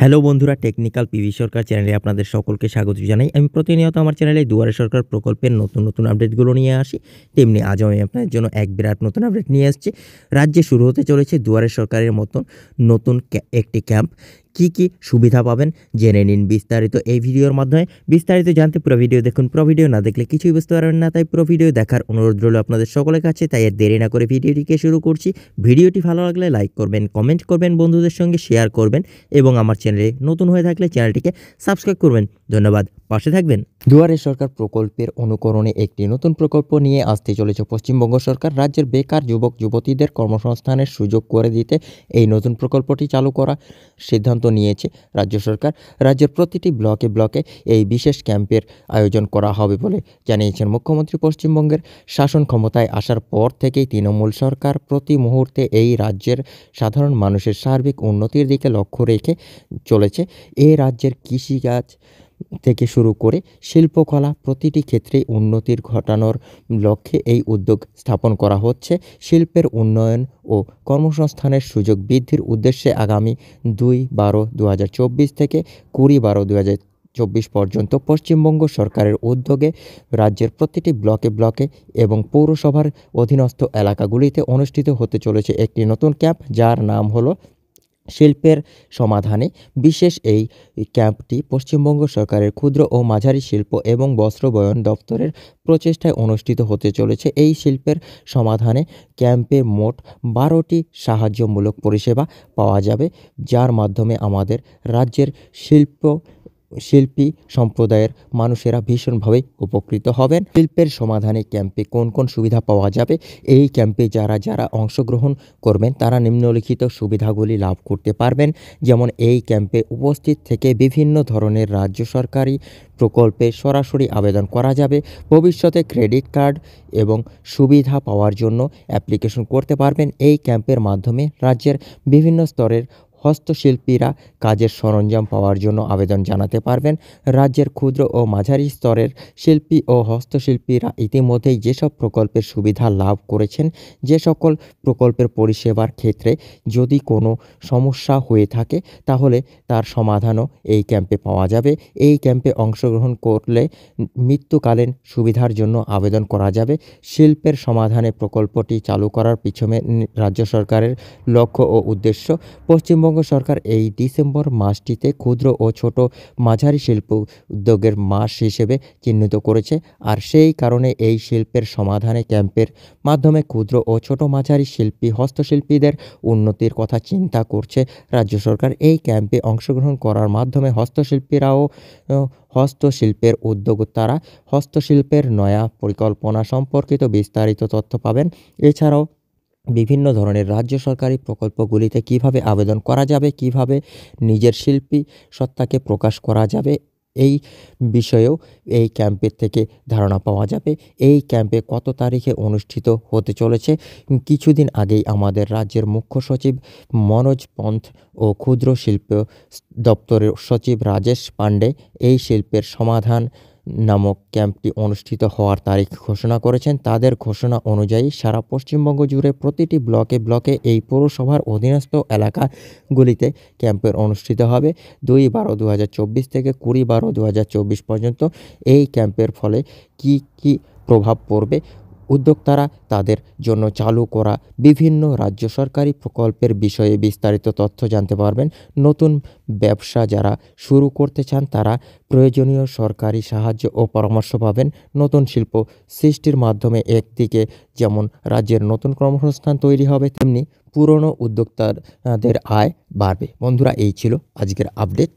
Hello বন্ধুরা, technical PV সরকার চ্যানেলে আপনাদের সকলকে স্বাগত জানাই। আমি প্রতিনিয়ত আমার চ্যানেলে দুয়ারে সরকার প্রকল্পের নতুন আপডেটগুলো নিয়ে আসি। তেমনি আজও আমি আপনাদের জন্য এক বিরাট নতুন আপডেট নিয়ে এসেছি। রাজ্যে শুরু হতে চলেছে দুয়ারে সরকারের মতন নতুন একটি ক্যাম্প। কি সুবিধা পাবেন জেনে নিন বিস্তারিত এই ভিডিওর মাধ্যমে। বিস্তারিত জানতে পুরো ভিডিও দেখুন। পুরো ভিডিও না দেখলে কিছুই বুঝতে পারবেন না, তাই পুরো ভিডিও দেখার অনুরোধ রইল আপনাদের সকলের কাছে। তাই আর দেরি না করে ভিডিওটিকে শুরু করছি। ভিডিওটি ভালো লাগলে লাইক করবেন, কমেন্ট করবেন, বন্ধুদের সঙ্গে শেয়ার করবেন এবং আমার চ্যানেলে নতুন হয়ে থাকলে চ্যানেলটিকে সাবস্ক্রাইব করবেন। ধন্যবাদ, পাশে থাকবেন। দুয়ারে সরকার প্রকল্পের অনুকরণে একটি নতুন প্রকল্প নিয়ে আসতে চলেছে পশ্চিমবঙ্গ সরকার। রাজ্যের বেকার যুবক যুবতীদের কর্মসংস্থানের সুযোগ করে দিতে এই নতুন প্রকল্পটি চালু করার সিদ্ধান্ত নিয়েছে রাজ্য সরকার। রাজ্যের প্রতিটি ব্লকে ব্লকে এই বিশেষ ক্যাম্পের আয়োজন করা হবে বলে জানিয়েছেন মুখ্যমন্ত্রী। পশ্চিমবঙ্গের শাসন ক্ষমতায় আসার পর থেকেই তৃণমূল সরকার প্রতি মুহূর্তে এই রাজ্যের সাধারণ মানুষের সার্বিক উন্নতির দিকে লক্ষ্য রেখে চলেছে। এই রাজ্যের কৃষিকাজ থেকে শুরু করে শিল্পকলা প্রতিটি ক্ষেত্রেই উন্নতির ঘটানোর লক্ষ্যে এই উদ্যোগ স্থাপন করা হচ্ছে। শিল্পের উন্নয়ন ও কর্মসংস্থানের সুযোগ বৃদ্ধির উদ্দেশ্যে আগামী 2/12/2024 থেকে 20/12/2024 পর্যন্ত পশ্চিমবঙ্গ সরকারের উদ্যোগে রাজ্যের প্রতিটি ব্লকে ব্লকে এবং পৌরসভার অধীনস্থ এলাকাগুলিতে অনুষ্ঠিত হতে চলেছে একটি নতুন ক্যাম্প, যার নাম হলো শিল্পের সমাধানে। বিশেষ এই ক্যাম্পটি পশ্চিমবঙ্গ সরকারের ক্ষুদ্র ও মাঝারি শিল্প এবং বস্ত্রবয়ন দপ্তরের প্রচেষ্টায় অনুষ্ঠিত হতে চলেছে। এই শিল্পের সমাধানে ক্যাম্পে মোট 12টি সাহায্যমূলক পরিষেবা পাওয়া যাবে, যার মাধ্যমে আমাদের রাজ্যের শিল্পী সম্প্রদায়ের মানুষেরা ভীষণভাবে উপকৃত হবেন। শিল্পের সমাধানে ক্যাম্পে কোন কোন সুবিধা পাওয়া যাবে? এই ক্যাম্পে যারা অংশগ্রহণ করবেন তারা নিম্নলিখিত সুবিধাগুলি লাভ করতে পারবেন। যেমন এই ক্যাম্পে উপস্থিত থেকে বিভিন্ন ধরনের রাজ্য সরকারি প্রকল্পে সরাসরি আবেদন করা যাবে। ভবিষ্যতে ক্রেডিট কার্ড এবং সুবিধা পাওয়ার জন্য অ্যাপ্লিকেশন করতে পারবেন। এই ক্যাম্পের মাধ্যমে রাজ্যের বিভিন্ন স্তরের হস্তশিল্পীরা কাজের সরঞ্জাম পাওয়ার জন্য আবেদন জানাতে পারবেন। রাজ্যের ক্ষুদ্র ও মাঝারি স্তরের শিল্পী ও হস্তশিল্পীরা ইতিমধ্যেই যেসব প্রকল্পের সুবিধা লাভ করেছেন, যে সকল প্রকল্পের পরিষেবার ক্ষেত্রে যদি কোনো সমস্যা হয়ে থাকে তাহলে তার সমাধানও এই ক্যাম্পে পাওয়া যাবে। এই ক্যাম্পে অংশগ্রহণ করলে মৃত্যুকালীন সুবিধার জন্য আবেদন করা যাবে। শিল্পের সমাধানে প্রকল্পটি চালু করার পিছনে রাজ্য সরকারের লক্ষ্য ও উদ্দেশ্য। পশ্চিমবঙ্গ সরকার এই ডিসেম্বর মাসটিতে ক্ষুদ্র ও ছোট মাঝারি শিল্প উদ্যোগের মাস হিসেবে চিহ্নিত করেছে। আর সেই কারণে এই শিল্পের সমাধানে ক্যাম্পের মাধ্যমে ক্ষুদ্র ও ছোট মাঝারি শিল্পী হস্তশিল্পীদের উন্নতির কথা চিন্তা করছে রাজ্য সরকার। এই ক্যাম্পে অংশগ্রহণ করার মাধ্যমে হস্তশিল্পীরাও হস্তশিল্পের উদ্যোক্তারা হস্তশিল্পের নয়া পরিকল্পনা সম্পর্কিত বিস্তারিত তথ্য পাবেন। এছাড়াও বিভিন্ন ধরনের রাজ্য সরকারি প্রকল্পগুলিতে কিভাবে আবেদন করা যাবে, কিভাবে নিজের শিল্পী সত্তাকে প্রকাশ করা যাবে, এই বিষয়েও এই ক্যাম্পের থেকে ধারণা পাওয়া যাবে। এই ক্যাম্পে কত তারিখে অনুষ্ঠিত হতে চলেছে? কিছুদিন আগেই আমাদের রাজ্যের মুখ্য সচিব মনোজ পন্থ ও ক্ষুদ্র শিল্প দপ্তরের সচিব রাজেশ পাণ্ডে এই শিল্পের সমাধান নামক ক্যাম্পটি অনুষ্ঠিত হওয়ার তারিখ ঘোষণা করেছেন। তাদের ঘোষণা অনুযায়ী সারা পশ্চিমবঙ্গ জুড়ে প্রতিটি ব্লকে ব্লকে এই পৌরসভার অধীনস্থ এলাকাগুলিতে ক্যাম্পের অনুষ্ঠিত হবে 2/12/2024 থেকে 20/12/2024 পর্যন্ত। এই ক্যাম্পের ফলে কি প্রভাব পড়বে? উদ্যোক্তারা তাদের জন্য চালু করা বিভিন্ন রাজ্য সরকারি প্রকল্পের বিষয়ে বিস্তারিত তথ্য জানতে পারবেন। নতুন ব্যবসা যারা শুরু করতে চান তারা প্রয়োজনীয় সরকারি সাহায্য ও পরামর্শ পাবেন। নতুন শিল্প সৃষ্টির মাধ্যমে একদিকে যেমন রাজ্যের নতুন কর্মসংস্থান তৈরি হবে, তেমনি পুরনো উদ্যোক্তাদের আয় বাড়বে। বন্ধুরা, এই ছিল আজকের আপডেট।